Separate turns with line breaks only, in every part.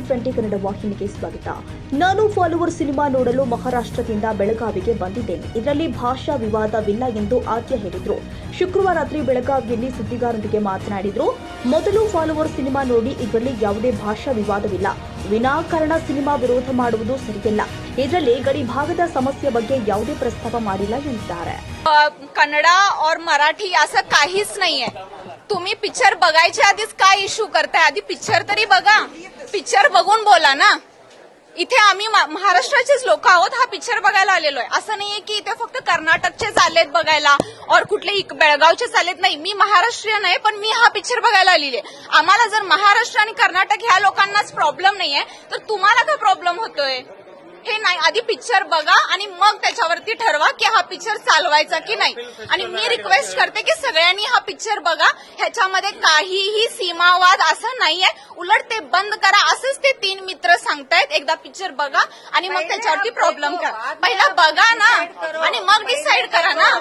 TV20 Kannada ವಾಹಿನಿಗೆ ಸ್ವಾಗತ. ನಾನು ಫಾಲೋವರ್ ಸಿನಿಮಾ ನೋಡಲು ಮಹಾರಾಷ್ಟ್ರದಿಂದ ಬೆಳಗಾವಿಗೆ ಬಂದಿದ್ದೇನೆ. ಇದರಲ್ಲಿ ಭಾಷಾ ವಿವಾದವಿಲ್ಲ ಎಂದು ಆದ್ಯ ಹೇಳಿದ್ರು. ಶುಕ್ರವಾರ ರಾತ್ರಿ ಬೆಳಗಾವಿಯಲ್ಲಿ ಸುದ್ದಿಗಾರರೊಂದಿಗೆ ಮಾತನಾಡಿದ್ರು. ಮೊದಲು ಫಾಲೋವರ್ ಸಿನಿಮಾ ನೋಡಿ, ಇದರಲ್ಲಿ ಯಾವುದೇ ಭಾಷಾ ವಿವಾದವಿಲ್ಲ. ವಿನಾಕಾರಣ ಸಿನಿಮಾ ವಿರೋಧ ಮಾಡುವುದು ಸರಿಯಲ್ಲ. ಇದರಲ್ಲಿ ಗಡಿ ಭಾಗದ ಸಮಸ್ಯೆ ಬಗ್ಗೆ ಯಾವುದೇ ಪ್ರಸ್ತಾವ ಮಾಡಿಲ್ಲ ಎಂದಿದ್ದಾರೆ.
कन्नड और मराठी असं काहीच नाहीये. तुम्ही पिक्चर बघायच्या आधीच काय इश्यू करताय? आधी पिक्चर तरी बघा, पिक्चर बघून बोला ना. इथे आम्ही महाराष्ट्राचेच लोक आहोत, हा पिक्चर बघायला आलेलो आहे. असं नाहीये की इथे फक्त कर्नाटकचेच आलेत बघायला और कुठले बेळगावचेच आलेत. नाही, मी महाराष्ट्रीयन आहे, पण मी हा पिक्चर बघायला आलेली आहे. आम्हाला जर महाराष्ट्र आणि कर्नाटक ह्या लोकांनाच प्रॉब्लेम नाहीये, तर तुम्हाला काय प्रॉब्लेम होतोय? हे नाही, आधी पिक्चर बघा आणि मग त्याच्यावरती ठरवा की हा पिक्चर चालवायचा की नाही. आणि मी रिक्वेस्ट करते की सगळ्यांनी हा पिक्चर बघा. ह्याच्यामध्ये काहीही सीमावाद असं नाहीये. उलट ते बंद करा असंच ते 3 मित्र सांगतायत. एकदा पिक्चर बघा आणि मग त्याच्यावरती प्रॉब्लेम करा. पहिला बघा ना आणि मग डिसाइड करा ना.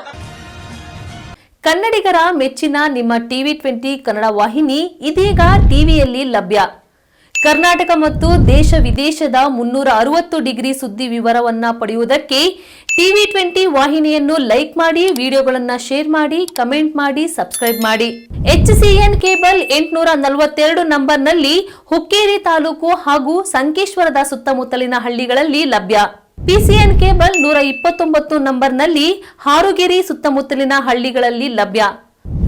ಕನ್ನಡಿಗರ ಮೆಚ್ಚಿನ ನಿಮ್ಮ TV20 ಕನ್ನಡ ವಾಹಿನಿ ಇದೀಗ ಟಿವಿಯಲ್ಲಿ ಲಭ್ಯ. ಕರ್ನಾಟಕ ಮತ್ತು ದೇಶ ವಿದೇಶದ 360 ಡಿಗ್ರಿ ಸುದ್ದಿ ವಿವರವನ್ನ ಪಡೆಯುವುದಕ್ಕೆ TV20 ವಾಹಿನಿಯನ್ನು ಲೈಕ್ ಮಾಡಿ, ವಿಡಿಯೋಗಳನ್ನು ಶೇರ್ ಮಾಡಿ, ಕಮೆಂಟ್ ಮಾಡಿ, ಸಬ್ಸ್ಕ್ರೈಬ್ ಮಾಡಿ. HCN ಕೇಬಲ್ 842 ನಂಬರ್ನಲ್ಲಿ ಹುಕ್ಕೇರಿ ತಾಲೂಕು ಹಾಗೂ ಸಂಕೇಶ್ವರದ ಸುತ್ತಮುತ್ತಲಿನ ಹಳ್ಳಿಗಳಲ್ಲಿ ಲಭ್ಯ. PCN ಕೇಬಲ್ 129 ನಂಬರ್ನಲ್ಲಿ ಹಾರುಗೆರೆ ಸುತ್ತಮುತ್ತಲಿನ ಹಳ್ಳಿಗಳಲ್ಲಿ ಲಭ್ಯ.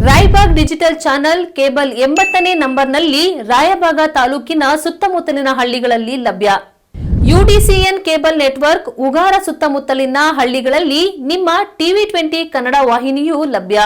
ರಾಯಬಾಗ್ ಡಿಜಿಟಲ್ ಚಾನೆಲ್ ಕೇಬಲ್ 80ನೇ ನಂಬರ್ನಲ್ಲಿ ರಾಯಬಾಗ ತಾಲೂಕಿನ ಸುತ್ತಮುತ್ತಲಿನ ಹಳ್ಳಿಗಳಲ್ಲಿ ಲಭ್ಯ. UDCN ಕೇಬಲ್ ನೆಟ್ವರ್ಕ್ ಉಗಾರ ಸುತ್ತಮುತ್ತಲಿನ ಹಳ್ಳಿಗಳಲ್ಲಿ ನಿಮ್ಮ TV20 ಕನ್ನಡ ವಾಹಿನಿಯೂ ಲಭ್ಯ.